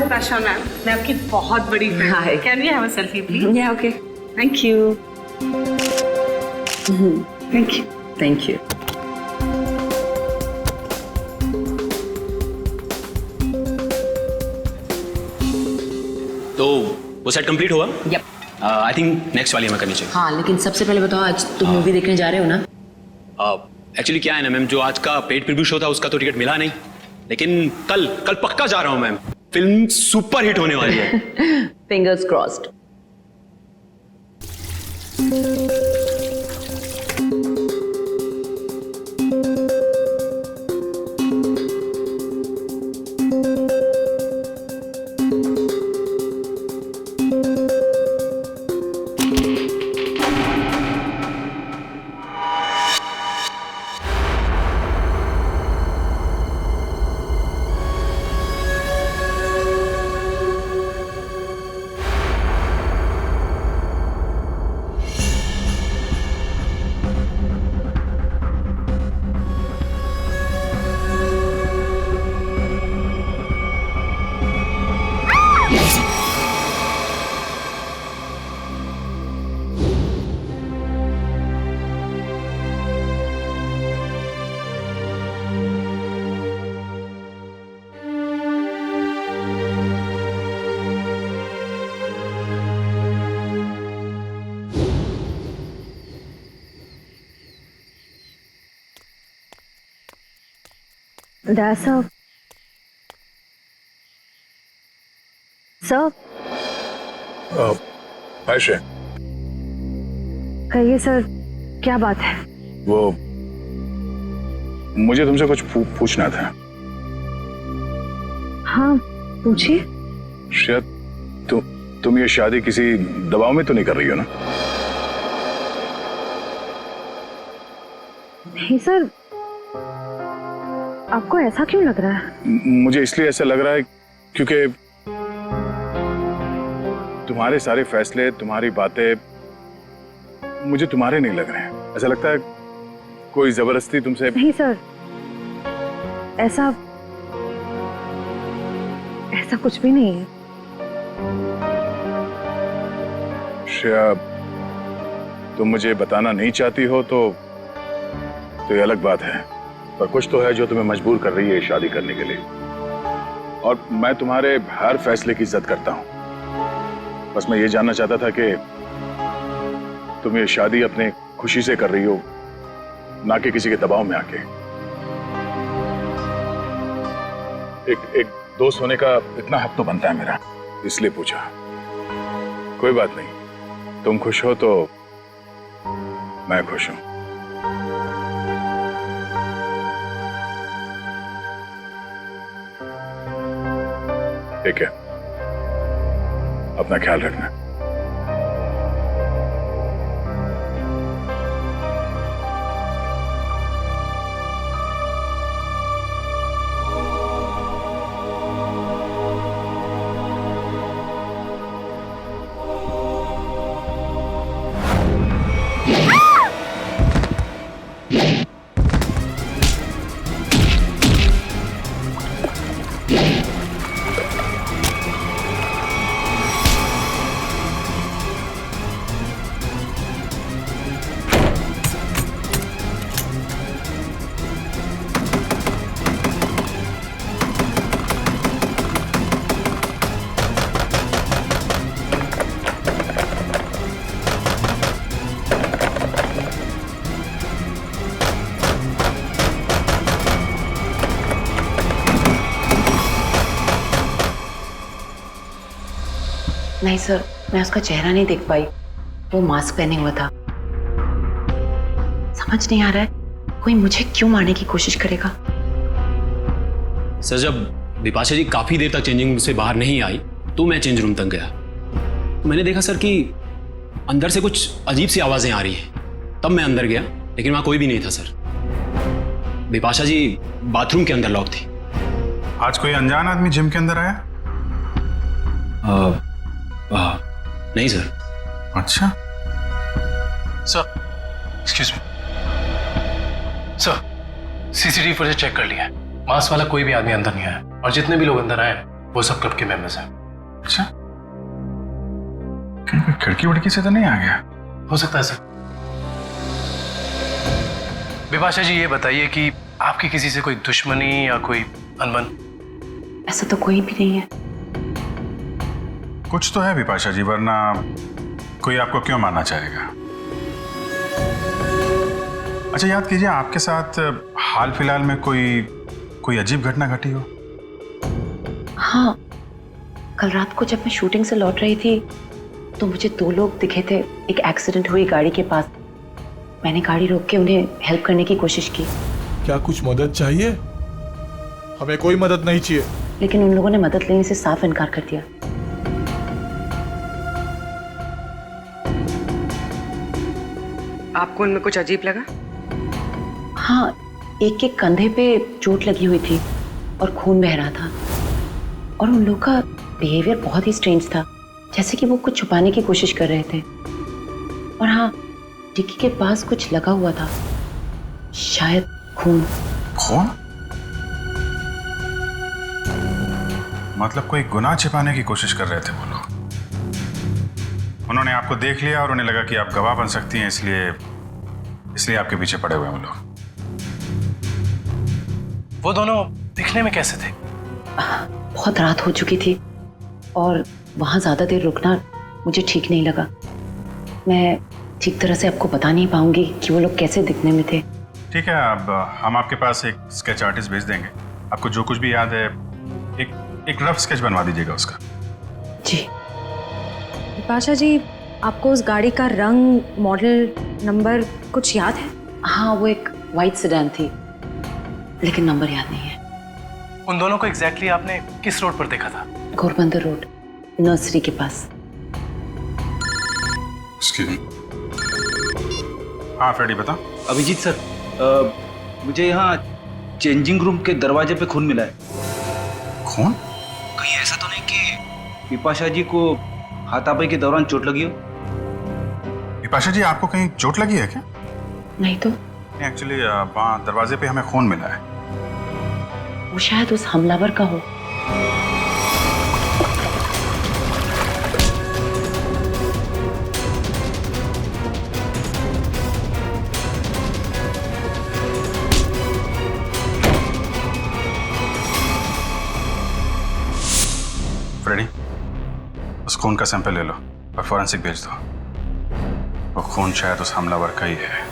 Prashana, मैं आपकी बहुत बड़ी फैन हूँ। Can we have a selfie, please? Yeah, okay. Thank you. Thank you. Thank you. तो वो सेट कंप्लीट हुआ? Yep. आई थिंक नेक्स्ट वाली हमें करनी चाहिए। हाँ, लेकिन सबसे पहले बताओ, आज तुम मूवी देखने जा रहे हो ना? एक्चुअली क्या है ना मैम, जो आज का पेड प्रीव्यू शो था उसका तो टिकट मिला नहीं, लेकिन कल पक्का जा रहा हूँ मैम। फिल्म सुपर हिट होने वाली है। Fingers crossed. That's all. Sir Ayesha, कहिए सर, क्या बात है? वो मुझे तुमसे कुछ पूछना था। हाँ पूछिए। शायद तुम ये शादी किसी दबाव में तो नहीं कर रही हो ना? नहीं सर, आपको ऐसा क्यों लग रहा है? मुझे इसलिए ऐसा लग रहा है क्योंकि तुम्हारे सारे फैसले, तुम्हारी बातें मुझे तुम्हारे नहीं लग रहे हैं। ऐसा लगता है कोई जबरदस्ती तुमसे। नहीं सर, ऐसा कुछ भी नहीं है। श्रेया, तुम मुझे बताना नहीं चाहती हो तो ये अलग बात है, पर कुछ तो है जो तुम्हें मजबूर कर रही है शादी करने के लिए। और मैं तुम्हारे हर फैसले की इज्जत करता हूं। बस मैं ये जानना चाहता था कि तुम ये शादी अपने खुशी से कर रही हो, ना कि किसी के दबाव में आके। एक दोस्त होने का इतना हक तो बनता है मेरा, इसलिए पूछा। कोई बात नहीं, तुम खुश हो तो मैं खुश हूं। ठीक है, अपना ख्याल रखना। नहीं सर, मैं उसका चेहरा नहीं देख पाई, वो मास्क पहने हुआ था। समझ नहीं आ रहा है कोई मुझे क्यों मारने की कोशिश करेगा। सर, जब बिपाशा जी काफी देर तक चेंजिंग रूम से बाहर नहीं आई तो मैं चेंज रूम तक गया। तो मैंने देखा सर कि अंदर से कुछ अजीब सी आवाजें आ रही हैं। तब मैं अंदर गया लेकिन वहां कोई भी नहीं था सर। बिपाशा जी बाथरूम के अंदर लॉक थी। आज कोई अनजान आदमी जिम के अंदर आया? नहीं सर। अच्छा, sir excuse me sir, CCTV footage check कर लिया है। मास्क वाला कोई भी आदमी अंदर नहीं आया और जितने भी लोग अंदर आए वो सब क्लब के मेंबर्स हैं। अच्छा, कहीं कोई खिड़की वड़की से तो नहीं आ गया? हो सकता है सर। बिपाशा जी ये बताइए कि आपकी किसी से कोई दुश्मनी या कोई अनबन? ऐसा तो कोई भी नहीं है। कुछ तो है बिपाशा जी, वरना कोई आपको क्यों मारना चाहेगा? अच्छा, याद कीजिए आपके साथ हाल फिलहाल में कोई अजीब घटना घटी हो? हाँ, कल रात को जब मैं शूटिंग से लौट रही थी तो मुझे 2 लोग दिखे थे एक एक्सीडेंट हुई गाड़ी के पास। मैंने गाड़ी रोक के उन्हें हेल्प करने की कोशिश की। क्या कुछ मदद चाहिए? हमें कोई मदद नहीं चाहिए। लेकिन उन लोगों ने मदद लेने से साफ इनकार कर दिया। आपको उनमें कुछ अजीब लगा? हाँ, एक के कंधे पे चोट लगी हुई थी और खून बह रहा था। और उन लोगों का बिहेवियर बहुत ही स्ट्रेंज था, जैसे कि वो कुछ छुपाने की कोशिश कर रहे थे। और हाँ, डिक्की के पास कुछ लगा हुआ था, शायद खून। खून? मतलब कोई गुनाह छिपाने की कोशिश कर रहे थे वो लोग। उन्होंने आपको देख लिया और उन्हें लगा कि आप गवाह बन सकती हैं, इसलिए आपके पीछे पड़े हुए हैं वो लोग। वो दोनों दिखने में कैसे थे? बहुत रात हो चुकी थी और वहां ज्यादा देर रुकना मुझे ठीक नहीं लगा। मैं ठीक तरह से आपको बता नहीं पाऊंगी कि वो लोग कैसे दिखने में थे। ठीक है, अब हम आपके पास एक स्केच आर्टिस्ट भेज देंगे। आपको जो कुछ भी याद है एक रफ स्केच बनवा दीजिएगा उसका। जी। बिपाशा जी, आपको उस गाड़ी का रंग, मॉडल, नंबर कुछ याद है? हाँ, वो एक वाइट सेडान थी, लेकिन नंबर याद नहीं है। उन दोनों को एग्जैक्टली आपने किस रोड पर देखा था? घोरबंदर रोड, नर्सरी के पास। हाँ फ्रेडी, बता। अभिजीत सर, मुझे यहाँ चेंजिंग रूम के दरवाजे पे खून मिला है। खून? कहीं ऐसा तो नहीं कि बिपाशा जी को हाथापाई के दौरान चोट लगी हो? बिपाशा जी, आपको कहीं चोट लगी है क्या? नहीं तो। एक्चुअली वहाँ दरवाजे पे हमें खून मिला है। वो शायद उस हमलावर का हो। फ्रेडी, उस खून का सैंपल ले लो और फॉरेंसिक भेज दो। वो खून शायद उस हमलावर का ही है।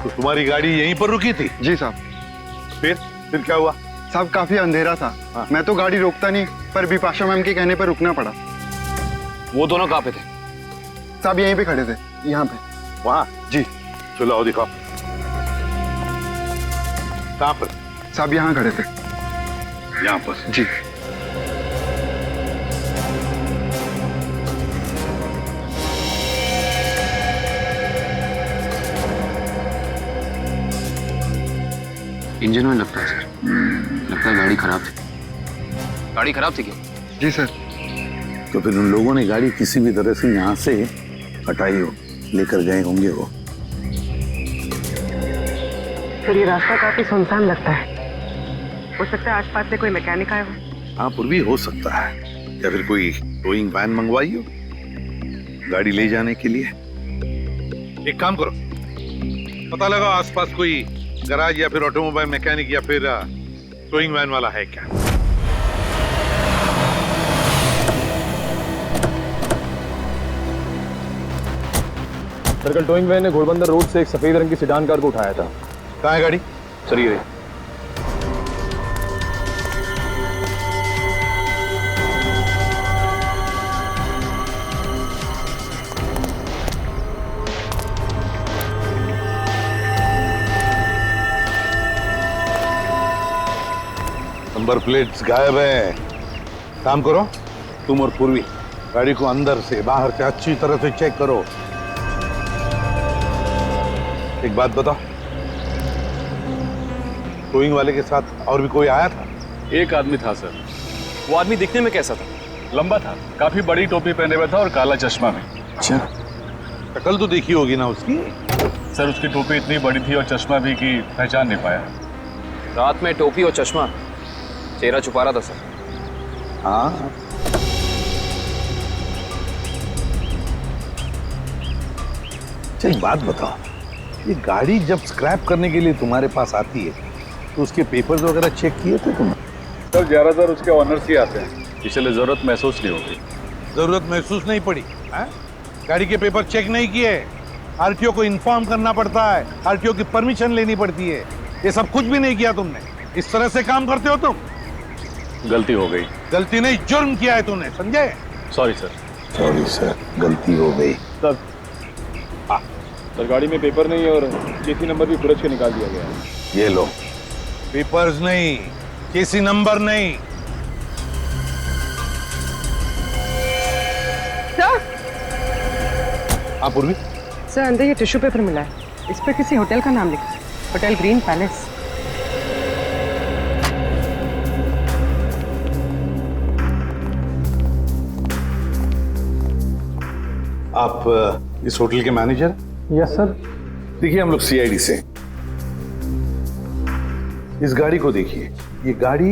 तो तुम्हारी गाड़ी यहीं पर रुकी थी? जी साहब। फिर क्या हुआ? साहब काफी अंधेरा था। हाँ। मैं तो गाड़ी रोकता नहीं, पर बिपाशा मैम के कहने पर रुकना पड़ा। वो दोनों कहाँ पे थे? साहब यहीं पे खड़े थे, यहाँ पे। वहाँ? जी। चलो दिखाओ। कहाँ पर? साहब यहाँ खड़े थे। यहाँ पर? जी। इंजन में लगता है सर। लगता है गाड़ी खराब थी। गाड़ी खराब थी क्या? जी सर। तो फिर उन लोगों ने गाड़ी किसी भी तरह से यहाँ से हटाई हो, लेकर गए होंगे वो। फिर ये रास्ता काफी सुनसान लगता है। हो सकता है आसपास से कोई मैकेनिक आया हो। हाँ, पर भी हो सकता है। या फिर कोई टोइंग वैन मंगवाई हो गाड़ी ले जाने के लिए। एक काम करो, पता लगाओ आसपास कोई गराज या फिर ऑटोमोबाइल मैकेनिक या फिर टोइंग वैन वाला है क्या। सर्कल टोइंग वैन ने घोड़बंदर रोड से एक सफेद रंग की सेडान कार को उठाया था। कहाँ है गाड़ी? सर ये नंबर प्लेट्स गायब है। काम करो, तुम और पूर्वी गाड़ी को अंदर से बाहर से अच्छी तरह से चेक करो। एक बात बताओ, टोइंग वाले के साथ और भी कोई आया था? एक आदमी था सर। वो आदमी दिखने में कैसा था? लंबा था, काफी बड़ी टोपी पहने हुआ था और काला चश्मा में। अच्छा, शक्ल तो देखी होगी ना उसकी? सर उसकी टोपी इतनी बड़ी थी और चश्मा भी कि पहचान नहीं पाया। रात में टोपी और चश्मा, चेहरा छुपा रहा था सर। हाँ, अच्छा एक बात बताओ, ये गाड़ी जब स्क्रैप करने के लिए तुम्हारे पास आती है तो उसके पेपर्स वगैरह चेक किए थे तुमने? सर ज्यादातर उसके ऑनर्स ही आते हैं, इसलिए जरूरत महसूस नहीं होगी। जरूरत महसूस नहीं पड़ी है? गाड़ी के पेपर चेक नहीं किए? आरटीओ को इन्फॉर्म करना पड़ता है, आरटीओ की परमिशन लेनी पड़ती है, ये सब कुछ भी नहीं किया तुमने। इस तरह से काम करते हो तुम? गलती हो गई। गलती नहीं, जुर्म किया है तूने, समझे? Sorry sir. सॉरी सर, गलती हो गई। सर सर गाड़ी में पेपर नहीं है और केसी नंबर भी खुरच के निकाल दिया गया है। ये लो, पेपर्स नहीं, केसी नंबर नहीं। सर हाँ पूर्वी, सर अंदर ये टिश्यू पेपर मिला है, इस पर किसी होटल का नाम लिखा है, होटल ग्रीन पैलेस। आप इस होटल के मैनेजर? Yes sir. देखिए हम लोग सीआईडी से। इस गाड़ी को देखिए, ये गाड़ी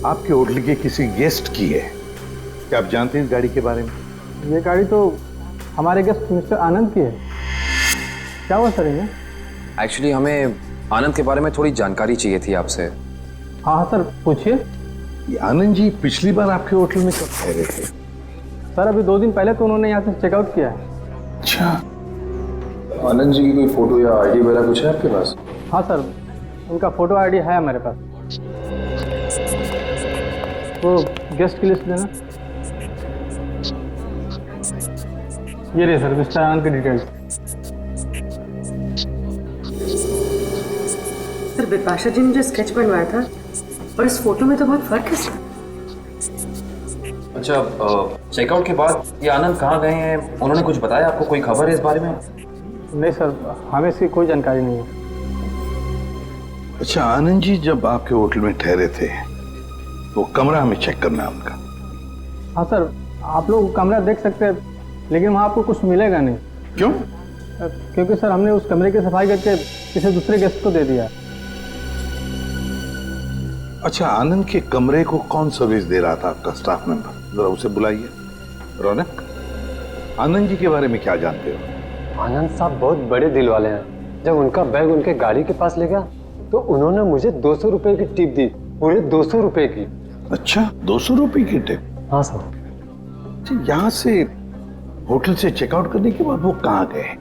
आपके होटल के किसी गेस्ट की है। क्या आप जानते हैं इस गाड़ी के बारे में? ये गाड़ी तो हमारे गेस्ट मिस्टर आनंद की है। क्या हुआ सर इन्हें? एक्चुअली हमें आनंद के बारे में थोड़ी जानकारी चाहिए थी आपसे। हाँ हाँ सर, पूछिए। ये आनंद जी पिछली बार आपके होटल में कब ठहरे थे? सर अभी 2 दिन पहले तो उन्होंने यहाँ से चेकआउट किया है। अच्छा, आनंद जी की कोई फोटो या आईडी वगैरह कुछ है आपके पास? हाँ सर, उनका फोटो आईडी है हमारे पास। वो गेस्ट की लिस्ट देना। ये रही सर मिस्टर आनंद की डिटेल्स। सर बिपाशा जी ने जो स्केच बनवाया था और इस फोटो में तो बहुत फर्क है सर। अच्छा, चेकआउट के बाद ये आनंद कहाँ गए हैं, उन्होंने कुछ बताया आपको? कोई खबर है इस बारे में? नहीं सर, हमें इसकी कोई जानकारी नहीं है। अच्छा आनंद जी जब आपके होटल में ठहरे थे तो कमरा हमें चेक करना है उनका। हाँ सर, आप लोग कमरा देख सकते हैं, लेकिन वहाँ आपको कुछ मिलेगा नहीं। क्यों? क्योंकि सर हमने उस कमरे की सफाई करके किसी दूसरे गेस्ट को दे दिया। अच्छा, आनंद के कमरे को कौन सर्विस दे रहा था आपका स्टाफ मेंबर? जरा उसे बुलाइए। रौनक, आनंद जी के बारे में क्या जानते हो? आनंद साहब बहुत बड़े दिल वाले हैं। जब उनका बैग उनके गाड़ी के पास ले गया तो उन्होंने मुझे 200 रुपए की टिप दी, पूरे 200 रुपए की। अच्छा, 200 रुपए की टिप? हाँ सर। अच्छा, यहाँ से होटल से चेकआउट करने के बाद वो कहाँ गए?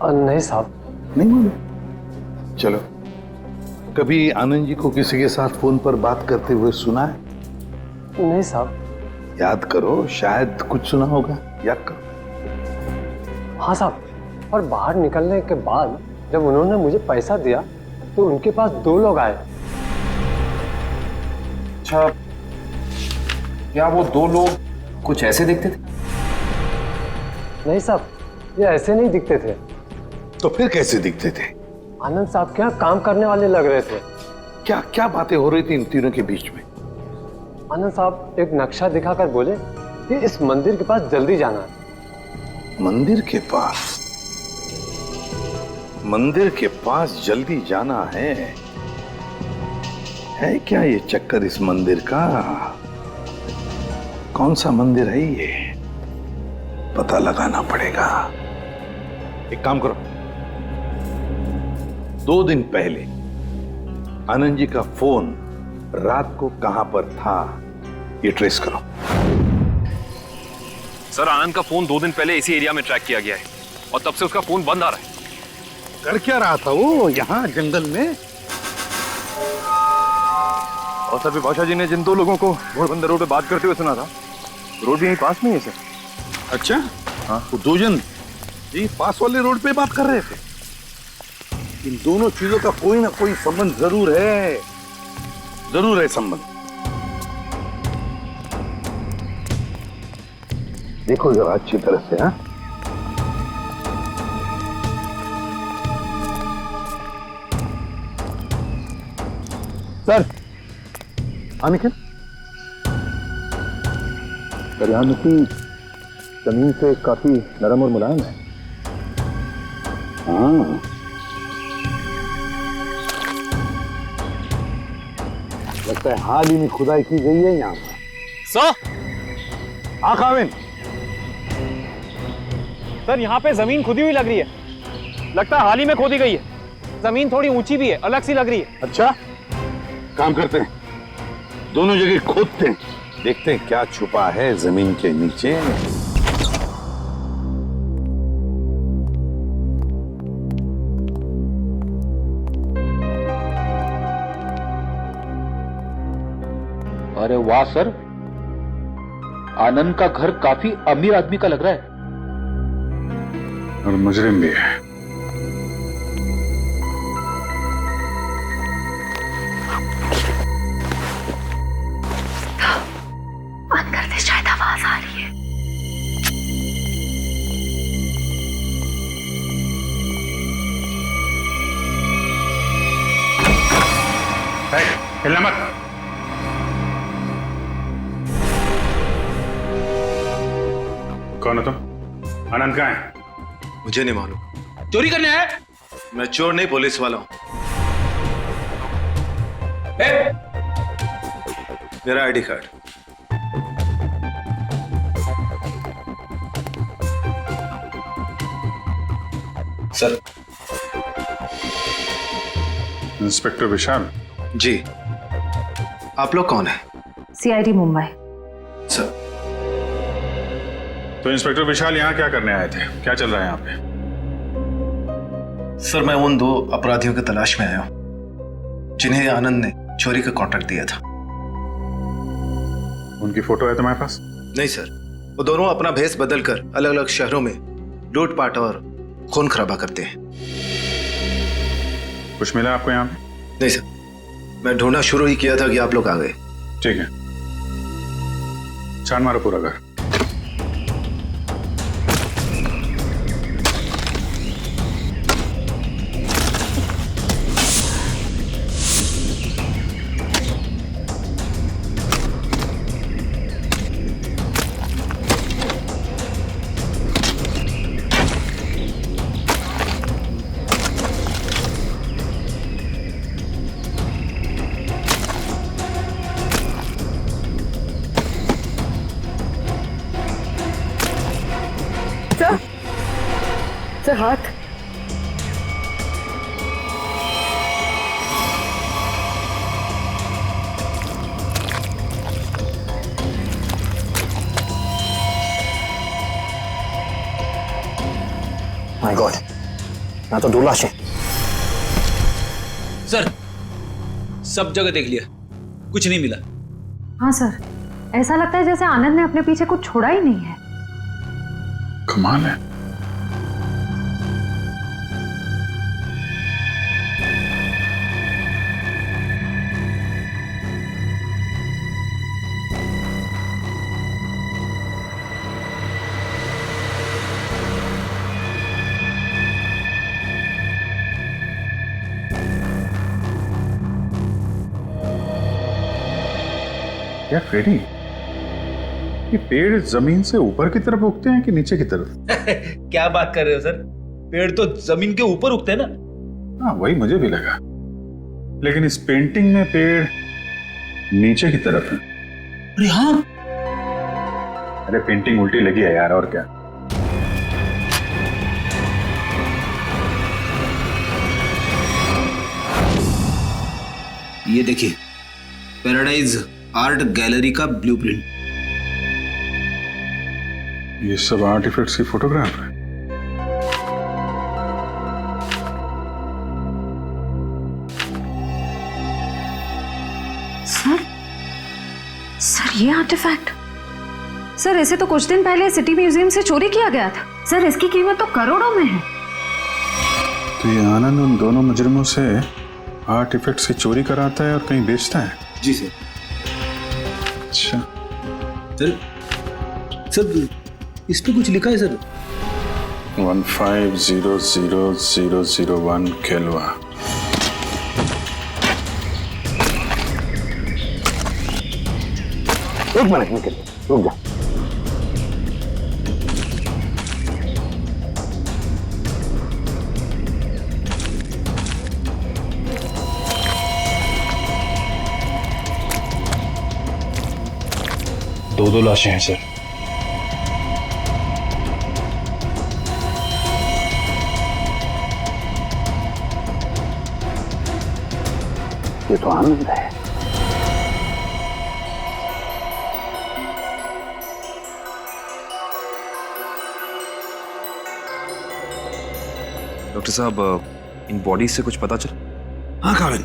नहीं साहब। नहीं मालूम? चलो, कभी आनंद जी को किसी के साथ फोन पर बात करते हुए सुना है? नहीं साहब। याद करो, शायद कुछ सुना होगा, याद करो। हाँ साहब, और बाहर निकलने के बाद जब उन्होंने मुझे पैसा दिया तो उनके पास 2 लोग आए। अच्छा, क्या वो 2 लोग कुछ ऐसे दिखते थे? नहीं साहब, ये ऐसे नहीं दिखते थे। तो फिर कैसे दिखते थे? आनंद साहब के यहाँ काम करने वाले लग रहे थे। क्या क्या बातें हो रही थी इन तीनों के बीच में? आनंद साहब एक नक्शा दिखाकर बोले कि इस मंदिर के पास जल्दी जाना है। मंदिर के पास? मंदिर के पास जल्दी जाना है क्या ये चक्कर इस मंदिर का? कौन सा मंदिर है ये? पता लगाना पड़ेगा। एक काम करो, 2 दिन पहले आनंद जी का फोन रात को कहां पर था ये ट्रेस करो। सर, आनंद का फोन 2 दिन पहले इसी एरिया में ट्रैक किया गया है और तब से उसका फोन बंद आ रहा है। कर क्या रहा था वो यहाँ जंगल में? और सर विभाषा जी ने जिन दो लोगों को घोड़बंदर रोड पे बात करते हुए सुना था, रोड भी यहीं पास में ही है सर। अच्छा हाँ, वो दो जन यही पास वाले रोड पे बात कर रहे थे। इन दोनों चीजों का कोई ना कोई संबंध जरूर है संबंध। देखो जरा अच्छी तरह से। हाँ, सर अनिखिल, दरिया मिट्टी जमीन से काफी नरम और मुलायम है। हाँ, लगता है हाल ही में खुदाई की गई है यहाँ पर। सर आकाविन, सर यहाँ पे जमीन खुदी हुई लग रही है, लगता है हाल ही में खोदी गई है। जमीन थोड़ी ऊंची भी है, अलग सी लग रही है। अच्छा काम करते हैं, दोनों जगह खोदते हैं, देखते हैं क्या छुपा है जमीन के नीचे। अरे वाह सर, आनंद का घर काफी अमीर आदमी का लग रहा है। और मुजरिम भी है। अंदर से शायद आवाज आ रही है। हिलना मत। कौन हो तुम? आनंद कहाँ है? मुझे नहीं मालूम। चोरी करने आया? मैं चोर नहीं, पुलिस वाला हूं। मेरा आईडी कार्ड। सर। इंस्पेक्टर विशाल जी, आप लोग कौन है? सीआईडी मुंबई। सर। तो इंस्पेक्टर विशाल यहाँ क्या करने आए थे? क्या चल रहा है यहाँ पे? सर मैं उन दो अपराधियों की तलाश में आया हूं जिन्हें आनंद ने चोरी का कॉन्ट्रैक्ट दिया था। उनकी फोटो है तुम्हारे पास? नहीं सर, वो दोनों अपना भेष बदलकर अलग अलग शहरों में लूटपाट और खून खराबा करते हैं। कुछ मिला आपको यहाँ पे? नहीं सर, मैं ढूंढना शुरू ही किया था कि आप लोग आ गए। ठीक है, छान मारो पूरा घर। सर हाथ। माय गॉड, ना तो 2 लाशें। सर सब जगह देख लिया, कुछ नहीं मिला। हाँ सर, ऐसा लगता है जैसे आनंद ने अपने पीछे कुछ छोड़ा ही नहीं है। कमाल है। क्या फ्रेडी, ये पेड़ जमीन से ऊपर की तरफ उगते हैं कि नीचे की तरफ? क्या बात कर रहे हो सर, पेड़ तो जमीन के ऊपर उगते हैं ना। हाँ वही मुझे भी लगा, लेकिन इस पेंटिंग में पेड़ नीचे की तरफ है। अरे हाँ, अरे पेंटिंग उल्टी लगी है यार, और क्या। ये देखिए, पैराडाइज आर्ट गैलरी का ब्लूप्रिंट। ये सब आर्टिफैक्ट्स की फोटोग्राफ है। सर सर ये आर्टिफैक्ट, सर इसे तो कुछ दिन पहले सिटी म्यूजियम से चोरी किया गया था। सर इसकी कीमत तो करोड़ों में है। तो ये आनंद उन दोनों मुजरिमों से आर्टिफैक्ट्स की चोरी कराता है और कहीं बेचता है? जी सर। अच्छा सर इस पे कुछ लिखा है सर। 15000001 केलवा। एक मिनट निकल, रुक जा। दो लाशें हैं सर। ये तो आनंद है। डॉक्टर साहब इन बॉडीज से कुछ पता चला? हाँ काविन,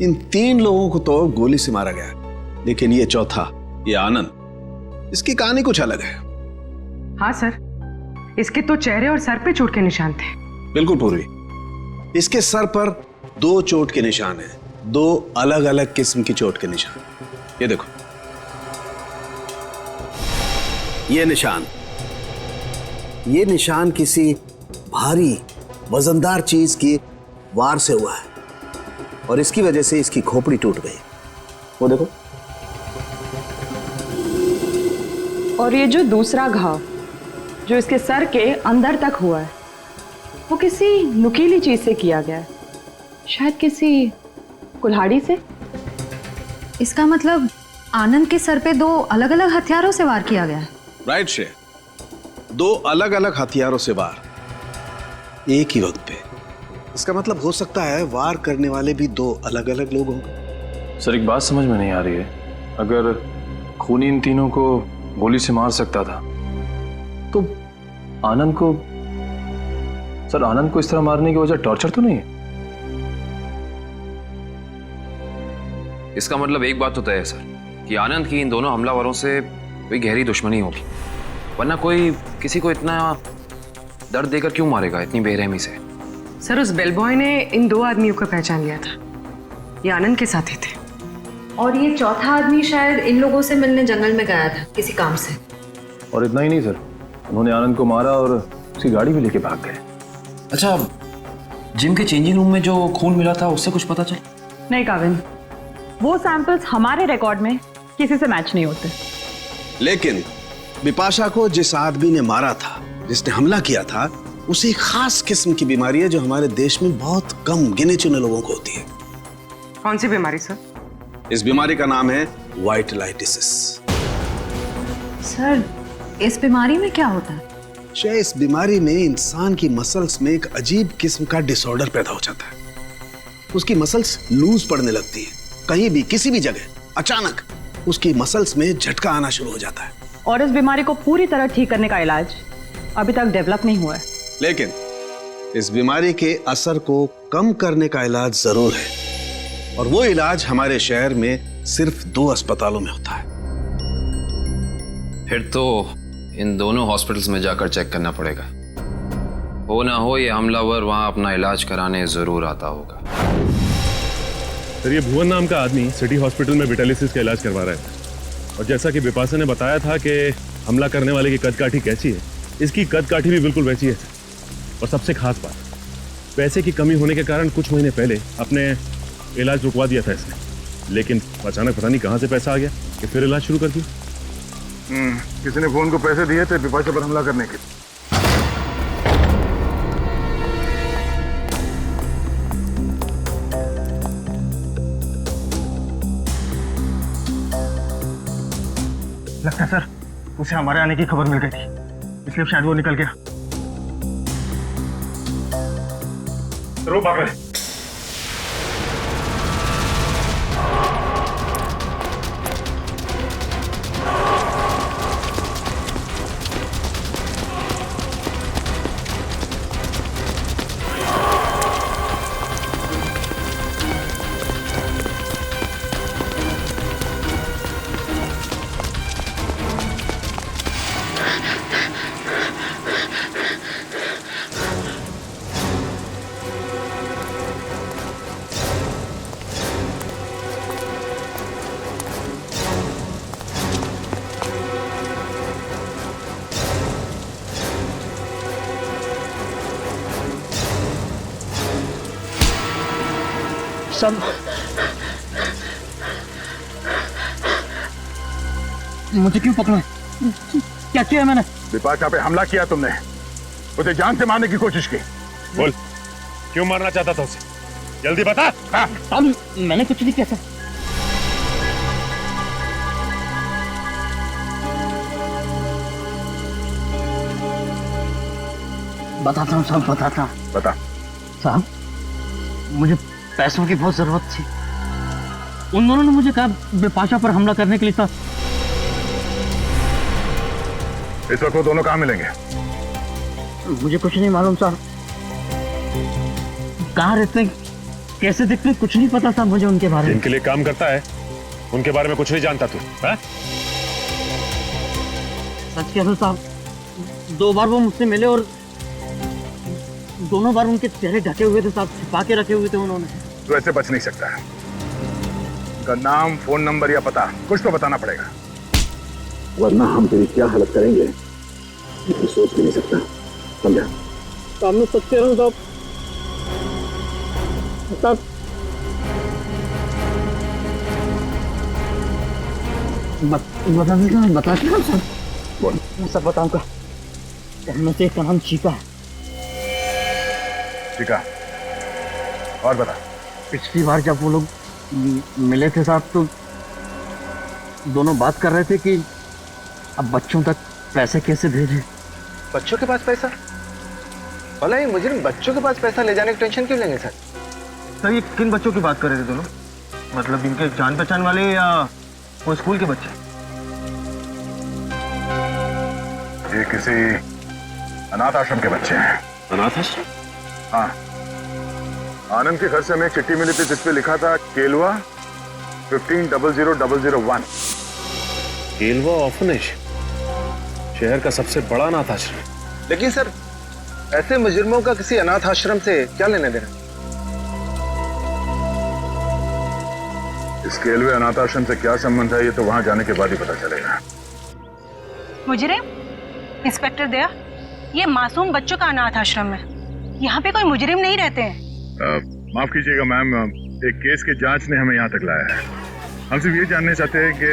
इन 3 लोगों को तो गोली से मारा गया, लेकिन ये चौथा, ये आनंद, इसकी कहानी कुछ अलग है। हाँ सर, इसके तो चेहरे और सर पे चोट के निशान थे। बिल्कुल पूर्वी, इसके सर पर 2 चोट के निशान हैं, 2 अलग अलग किस्म की चोट के निशान। ये देखो, ये निशान किसी भारी वजनदार चीज की वार से हुआ है और इसकी वजह से इसकी खोपड़ी टूट गई। वो देखो। और ये जो दूसरा घाव जो इसके सर के अंदर तक हुआ है, वो किसी नुकीली चीज से किया गया है, शायद किसी कुल्हाड़ी से। इसका मतलब आनंद के सर पे 2 अलग अलग हथियारों से वार किया गया है। राइट श्रेया, 2 अलग अलग हथियारों से वार एक ही वक्त पे। इसका मतलब हो सकता है वार करने वाले भी 2 अलग अलग लोग होंगे। सर एक बात समझ में नहीं आ रही है, अगर खूनी इन तीनों को गोली से मार सकता था तो आनंद को, सर आनंद को इस तरह मारने की वजह टॉर्चर तो नहीं है? इसका मतलब एक बात तो तय है सर कि आनंद की इन दोनों हमलावरों से कोई गहरी दुश्मनी होगी, वरना कोई किसी को इतना दर्द देकर क्यों मारेगा इतनी बेरहमी से? सर उस बेलबॉय ने इन 2 आदमियों को पहचान लिया था, ये आनंद के साथी थे। और ये चौथा आदमी शायद इन लोगों से मिलने जंगल में गया था किसी काम से। और इतना ही नहीं सर, उन्होंने आनंद को मारा और उसकी गाड़ी भी लेके भाग गए। अच्छा, जिम के चेंजिंग रूम में जो खून मिला था उससे कुछ पता चला? नहीं काविन, वो सैंपल्स हमारे रिकॉर्ड में किसी से मैच नहीं होते। लेकिन बिपाशा को जिस आदमी ने मारा था, जिसने हमला किया था, उसे एक खास किस्म की बीमारी है जो हमारे देश में बहुत कम गिने चुने लोगों को होती है। कौन सी बीमारी सर? इस बीमारी का नाम है वाइटलाइटिसिस। सर इस बीमारी में क्या होता है? इस बीमारी में इंसान की मसल्स में एक अजीब किस्म का डिसऑर्डर पैदा हो जाता है। उसकी मसल्स लूज पड़ने लगती है, कहीं भी किसी भी जगह अचानक उसकी मसल्स में झटका आना शुरू हो जाता है। और इस बीमारी को पूरी तरह ठीक करने का इलाज अभी तक डेवलप नहीं हुआ है। लेकिन इस बीमारी के असर को कम करने का इलाज जरूर है, और वो इलाज हमारे शहर में सिर्फ 2 अस्पतालों में होता है। फिर तो इन दोनों हॉस्पिटल्स में जाकर चेक करना पड़ेगा। हो ना हो ये हमलावर वहां अपना इलाज कराने जरूर आता होगा। सर ये भुवन नाम का आदमी सिटी हॉस्पिटल में विटालिसिस का इलाज करवा रहा है, और जैसा कि बिपाशा ने बताया था कि हमला करने वाले की कद काठी कैसी है, इसकी कद काठी भी बिल्कुल वैसी है। और सबसे खास बात, पैसे की कमी होने के कारण कुछ महीने पहले अपने इलाज रुकवा दिया था इसने, लेकिन अचानक पता नहीं कहां से पैसा आ गया कि फिर इलाज शुरू कर दिया। किसी ने फोन को पैसे दिए थे बिपाशा पर हमला करने के। लगता है सर उसे हमारे आने की खबर मिल गई थी, इसलिए शायद वो निकल गया। रो भाग रहे। साहब मुझे क्यों पकड़ा? क्या किया मैंने? बिपाशा पे हमला किया तुमने, उसे जान से मारने की कोशिश की। बोल, क्यों मारना चाहता था उसे? जल्दी बता। साहब मैंने कुछ नहीं किया सर। बताता हूँ साहब, बताता हूँ। बता। साहब मुझे पैसों की बहुत जरूरत थी। उन दोनों ने मुझे कहा बिपाशा पर हमला करने के लिए था। इस वक्त वो दोनों कहाँ मिलेंगे? मुझे कुछ नहीं मालूम साहब, कहाँ रहते हैं, कैसे दिखते हैं, कुछ नहीं पता साहब मुझे उनके बारे में। जिनके लिए काम करता है उनके बारे में कुछ नहीं जानता तू? सच कह रहा साहब, 2 बार वो मुझसे मिले और दोनों बार उनके चेहरे ढके हुए थे साहब, छिपा के रखे हुए थे उन्होंने। तू ऐसे बच नहीं सकता है। उनका नाम, फोन नंबर या पता कुछ तो बताना पड़ेगा, वरना हम तेरी क्या हालत करेंगे ये सोच भी नहीं सकता। समझा? सामने सच कह रहा हूँ साहब। साहब बता साहब। बोल। मैं सब बताऊंगा। उनमें से एक का नाम चीका है। चीका? और बता। पिछली बार जब वो लोग मिले थे साहब तो दोनों बात कर रहे थे कि अब बच्चों तक पैसे कैसे भेजें। बच्चों के पास पैसा? भला ये मुजरिम बच्चों के पास पैसा ले जाने की टेंशन क्यों लेंगे सर? सर ये किन बच्चों की बात कर रहे थे दोनों? मतलब इनके जान पहचान वाले या वो स्कूल के बच्चे? ये किसी अनाथ आश्रम के बच्चे हैं। अनाथ आश्रम? हाँ, आनंद के घर से हमें एक चिट्ठी मिली थी जिसपे लिखा था केलवा 150001। केलवा ऑर्फनेज, शहर का सबसे बड़ा अनाथ आश्रम। लेकिन सर ऐसे मुजरिमों का किसी अनाथ आश्रम से क्या लेने देना? इस केलवे अनाथ आश्रम से क्या संबंध है ये तो वहां जाने के बाद ही पता चलेगा। मुजरिम? इंस्पेक्टर दया, ये मासूम बच्चों का अनाथ आश्रम है, यहाँ पे कोई मुजरिम नहीं रहते हैं। माफ कीजिएगा मैम, एक केस के जांच ने हमें यहाँ तक लाया है। हम सिर्फ ये जानना चाहते हैं कि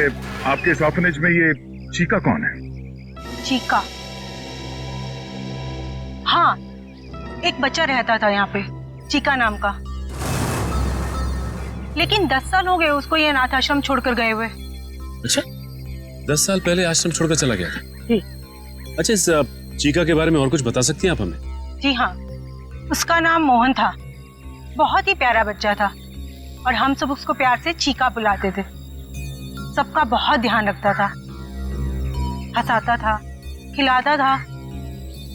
आपके इस ऑर्फनेज में ये चीका कौन है? चीका? हाँ, एक बच्चा रहता था यहाँ पे, चीका नाम का। लेकिन 10 साल हो गए उसको ये अनाथ आश्रम छोड़कर गए हुए। अच्छा, 10 साल पहले आश्रम छोड़कर चला गया था? जी। अच्छा, इस चीका के बारे में और कुछ बता सकती हैं आप हमें? जी हाँ, उसका नाम मोहन था, बहुत ही प्यारा बच्चा था और हम सब उसको प्यार से चीका बुलाते थे। सबका बहुत ध्यान रखता था, हंसाता था, खिलाता था।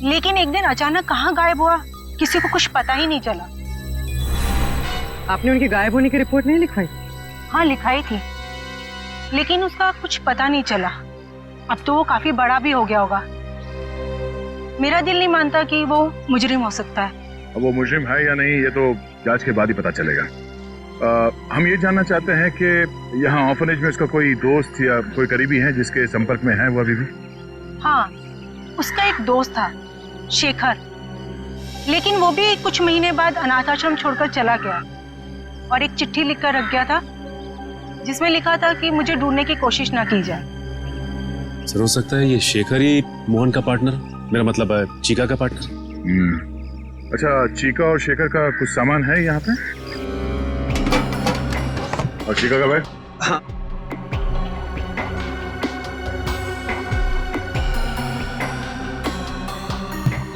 लेकिन एक दिन अचानक कहाँ गायब हुआ किसी को कुछ पता ही नहीं चला। आपने उनके गायब होने की रिपोर्ट नहीं लिखवाई? हाँ लिखाई थी, लेकिन उसका कुछ पता नहीं चला। अब तो वो काफी बड़ा भी हो गया होगा। मेरा दिल नहीं मानता कि वो मुजरिम हो सकता है। अब वो मुजरिम है या नहीं ये तो जांच के बाद ही पता चलेगा। हम ये जानना चाहते हैं कि यहाँ ऑर्फनेज में उसका कोई दोस्त या कोई करीबी है जिसके संपर्क में है वो अभी भी? हाँ, उसका एक दोस्त था, शेखर, लेकिन वो भी कुछ महीने बाद अनाथ आश्रम छोड़कर चला गया और एक चिट्ठी लिखकर रख गया था जिसमें लिखा था कि मुझे ढूंढने की कोशिश ना की जाए। सर, हो सकता है ये शेखर ही मोहन का पार्टनर, मेरा मतलब है चीका का पार्टनर। अच्छा, चीका और शेखर का कुछ सामान है यहाँ पे? और चीका का बैग? हाँ।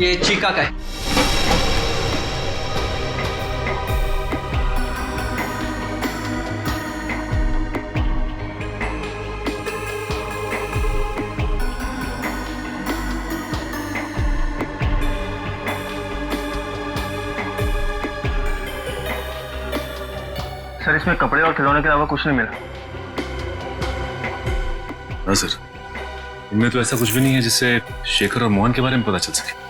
ये चीका का है। सर इसमें कपड़े और खिलौने के अलावा कुछ नहीं मिला। हाँ सर, इनमें तो ऐसा कुछ भी नहीं है जिससे शेखर और मोहन के बारे में पता चल सके।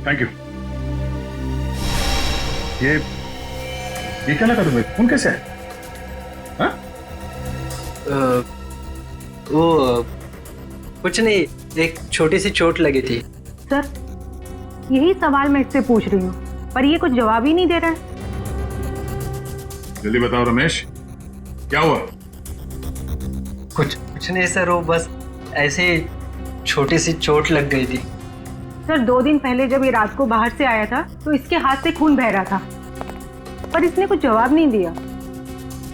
Thank you. ये क्या लगा तुम्हें? फोन कैसे है? हाँ? वो कुछ नहीं, एक छोटी सी चोट लगी थी। सर यही सवाल मैं इससे पूछ रही हूँ, पर ये कुछ जवाब ही नहीं दे रहा है। जल्दी बताओ रमेश, क्या हुआ? कुछ नहीं सर, वो बस ऐसे ही छोटी सी चोट लग गई थी। सर 2 दिन पहले जब ये रात को बाहर से आया था तो इसके हाथ से खून बह रहा था, पर इसने कुछ जवाब नहीं दिया।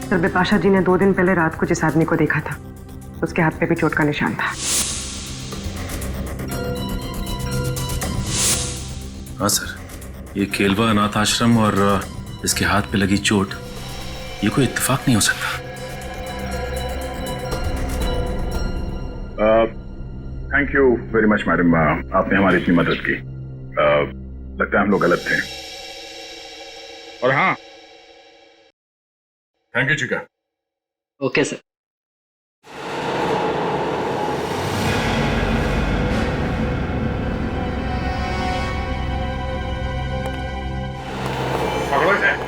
सर बिपाशा जी ने 2 दिन पहले रात को जिस आदमी को देखा था उसके हाथ पे भी चोट का निशान था। हाँ सर, ये केलवा अनाथ आश्रम और इसके हाथ पे लगी चोट, ये कोई इत्तेफाक नहीं हो सकता। Thank you very much madam, आपने हमारी इतनी मदद की। लगता है हम लोग गलत थे। और हाँ, थैंक यू चिका। Okay sir. पकड़ो इसे।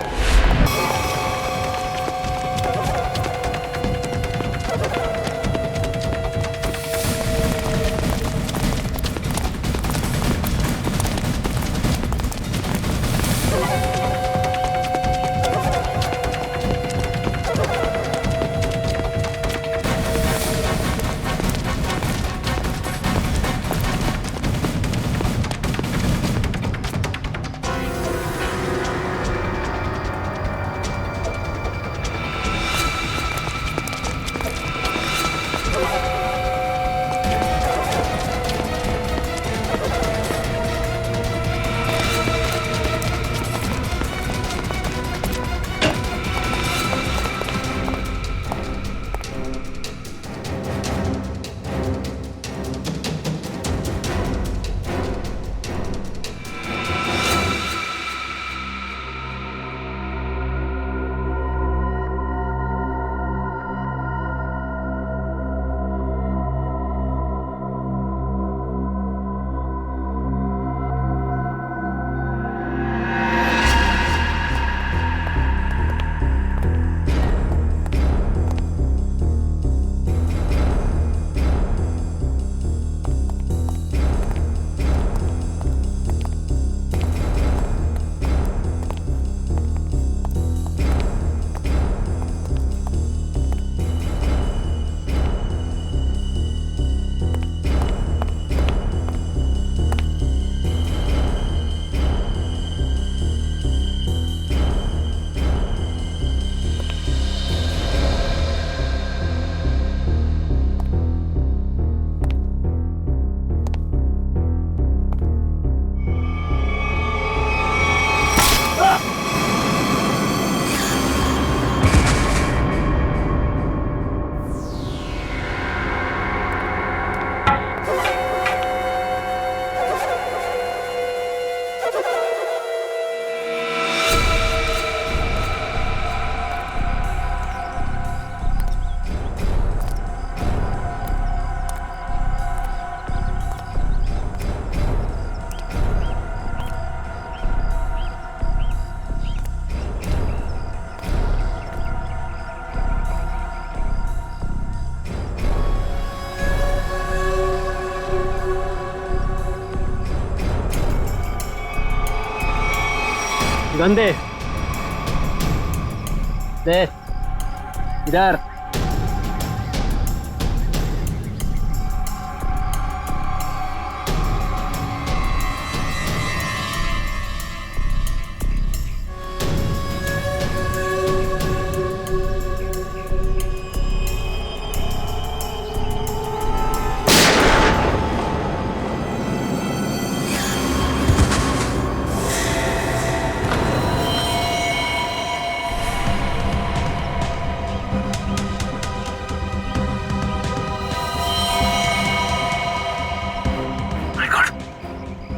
गंदे दे इधर।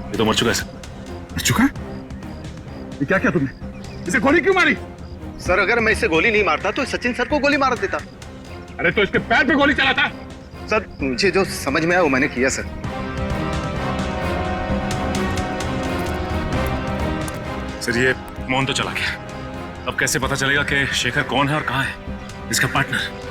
ये तो मर चुका है सर। मर चुका है? ये क्या किया तुमने? इसे गोली क्यों मारी? सर अगर मैं इसे गोली नहीं मारता तो सचिन सर को गोली मार देता। अरे तो इसके पैर पे गोली चलाता। सर मुझे जो समझ में आया वो मैंने किया सर। सर ये मोहन तो चला गया, अब कैसे पता चलेगा कि शेखर कौन है और कहाँ है इसका पार्टनर?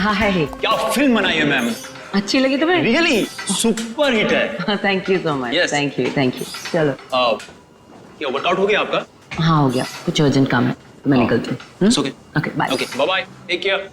हाँ है। क्या फिल्म बनाई है मैम, अच्छी लगी तुम्हें? रियली सुपर हिट है। Thank you so much. Yes. Thank you. चलो ये वर्कआउट हो गया आपका? हाँ हो गया, कुछ अर्जेंट काम है तो मैं निकलती हूँ। Okay okay bye. Okay bye bye, take care.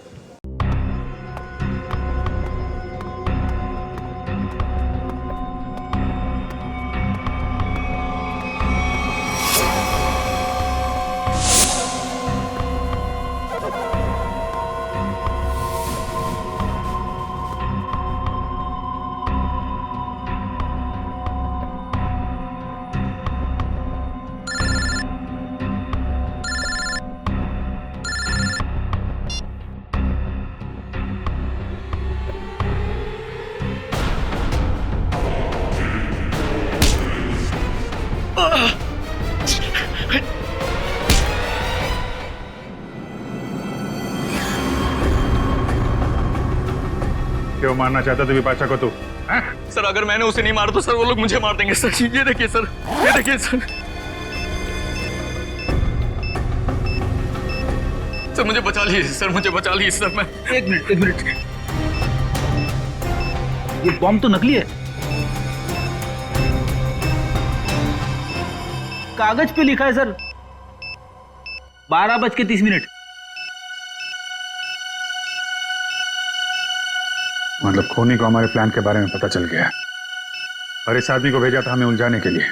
क्यों मारना चाहता तू विपाशा को तू? सर अगर मैंने उसे नहीं मारा तो सर वो लोग मुझे मार देंगे सर। ये देखिए सर, ये देखिए सर। सर मुझे बचा लीजिए सर, मुझे बचा लीजिए सर। मैं एक मिनट, ये बॉम्ब तो नकली है। कागज पे लिखा है सर 12:30। मतलब खूनी को हमारे प्लान के बारे में पता चल गया और इस आदमी को भेजा था हमें उलझाने के लिए।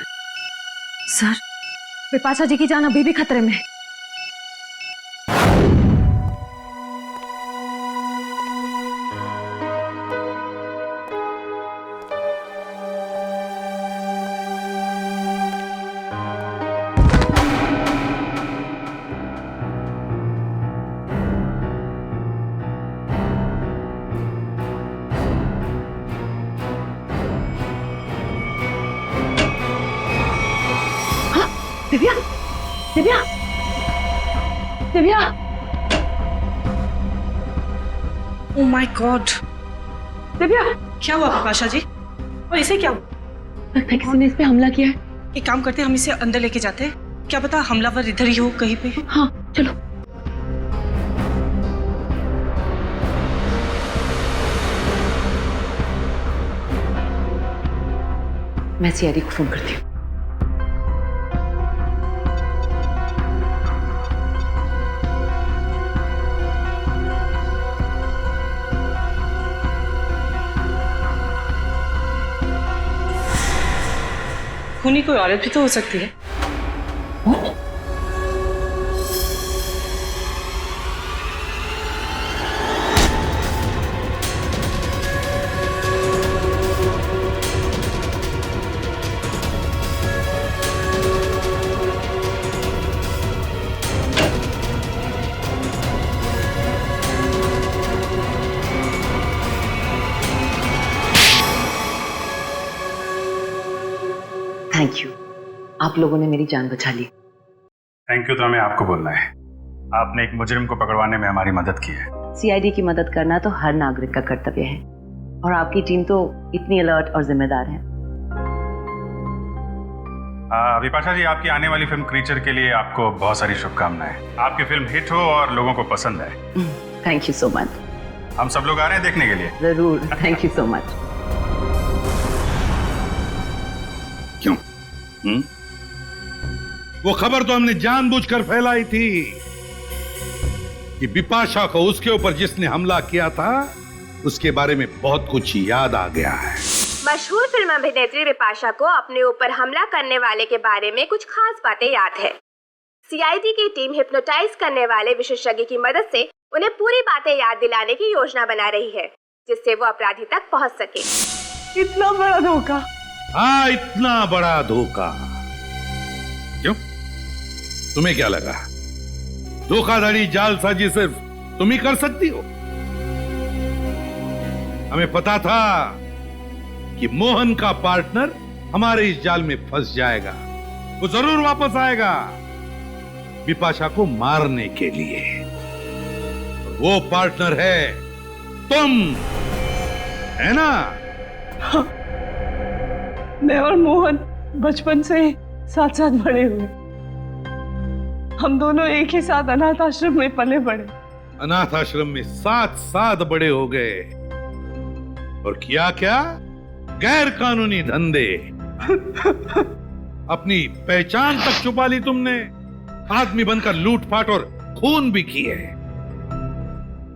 सर, विपाशा जी की जान अभी भी खतरे में है। Divya, Divya, Divya. Oh my God, Divya क्या हुआ विपाशा जी? और इसे क्या हुआ? किसी ने इस पे हमला किया है। एक काम करते हैं, हम इसे अंदर लेके जाते हैं। क्या पता हमलावर इधर ही हो कहीं पे। हाँ चलो। मैं सीआईडी को फोन करती हूँ। खूनी कोई औरत भी तो हो सकती है। थैंक यू, आप लोगों ने मेरी जान बचा ली। थैंक यू तो हमें आपको बोलना है। आपने एक मुजरिम को पकड़वाने में हमारी मदद की है। सीआईडी की मदद करना तो हर नागरिक का कर्तव्य है और आपकी टीम तो इतनी अलर्ट और जिम्मेदार है। विपाशा जी, आपकी आने वाली फिल्म क्रीचर के लिए आपको बहुत सारी शुभकामनाएं। आपकी फिल्म हिट हो और लोगों को पसंद आए। Thank you so much. हम सब लोग आ रहे हैं देखने के लिए। जरूर, थैंक यू सो मच। क्यों? वो खबर तो हमने जानबूझकर फैलाई थी कि बिपाशा को उसके ऊपर जिसने हमला किया था उसके बारे में बहुत कुछ याद आ गया है। मशहूर फिल्म अभिनेत्री बिपाशा को अपने ऊपर हमला करने वाले के बारे में कुछ खास बातें याद है। सीआईडी की टीम हिप्नोटाइज करने वाले विशेषज्ञ की मदद से उन्हें पूरी बातें याद दिलाने की योजना बना रही है, जिससे वो अपराधी तक पहुंच सके। इतना बड़ा धोखा। हाँ, इतना बड़ा धोखा। क्यों? तुम्हें क्या लगा धोखाधड़ी जालसाजी सिर्फ तुम ही कर सकती हो? हमें पता था कि मोहन का पार्टनर हमारे इस जाल में फंस जाएगा। वो जरूर वापस आएगा बिपाशा को मारने के लिए। वो पार्टनर है तुम, है ना? हाँ, मैं और मोहन बचपन से साथ साथ बड़े हुए। हम दोनों एक ही साथ अनाथ आश्रम में पले बड़े। अनाथ आश्रम में साथ साथ बड़े हो गए और किया क्या? गैर कानूनी धंधे। अपनी पहचान तक छुपा ली तुमने। आदमी बनकर लूटपाट और खून भी किए।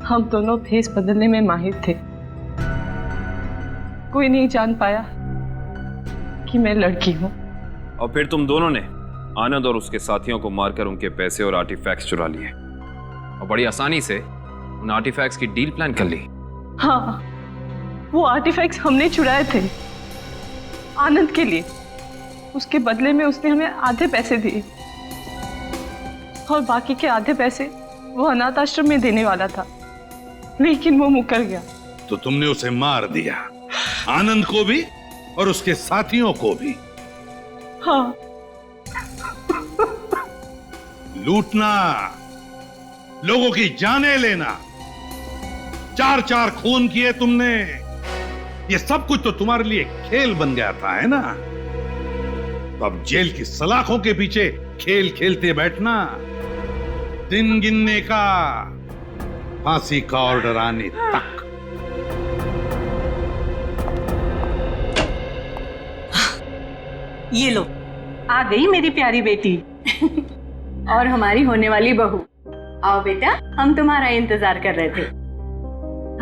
हम दोनों भेस बदलने में माहिर थे। कोई नहीं जान पाया कि मैं लड़की हूं। और फिर तुम दोनों ने आनंद और उसके साथियों को मारकर उनके पैसे और आर्टिफैक्ट्स चुरा लिए और बड़ी आसानी से उन आर्टिफैक्ट्स की डील प्लान कर ली। हाँ, वो आर्टिफैक्ट्स हमने चुराए थे आनंद के लिए। उसके बदले में उसने हमें आधे पैसे दिए और बाकी के आधे पैसे वो अनाथ आश्रम में देने वाला था, लेकिन वो मुकर गया। तो तुमने उसे मार दिया, आनंद को भी और उसके साथियों को भी। हाँ। लूटना, लोगों की जानें लेना, 4-4 खून किए तुमने। ये सब कुछ तो तुम्हारे लिए खेल बन गया था, है ना? तो अब जेल की सलाखों के पीछे खेल खेलते बैठना, दिन गिनने का, फांसी का ऑर्डर आने तक। ये लो, आ गई मेरी प्यारी बेटी और हमारी होने वाली बहू। आओ बेटा, हम तुम्हारा इंतजार कर रहे थे।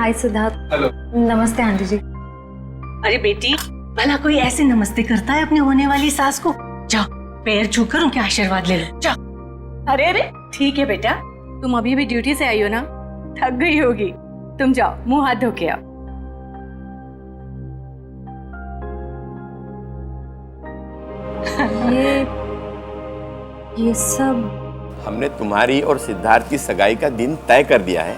हाय सिद्धार्थ। हेलो। नमस्ते आंटी जी। अरे बेटी, भला कोई ऐसे नमस्ते करता है अपनी होने वाली सास को? जाओ, पैर छूकर उनके आशीर्वाद ले लो, जाओ। अरे अरे, ठीक है बेटा, तुम अभी भी ड्यूटी से आई हो ना, थक गई होगी। तुम जाओ, मुंह हाथ धो के आओ। ये सब हमने तुम्हारी और सिद्धार्थ की सगाई का दिन तय कर दिया है।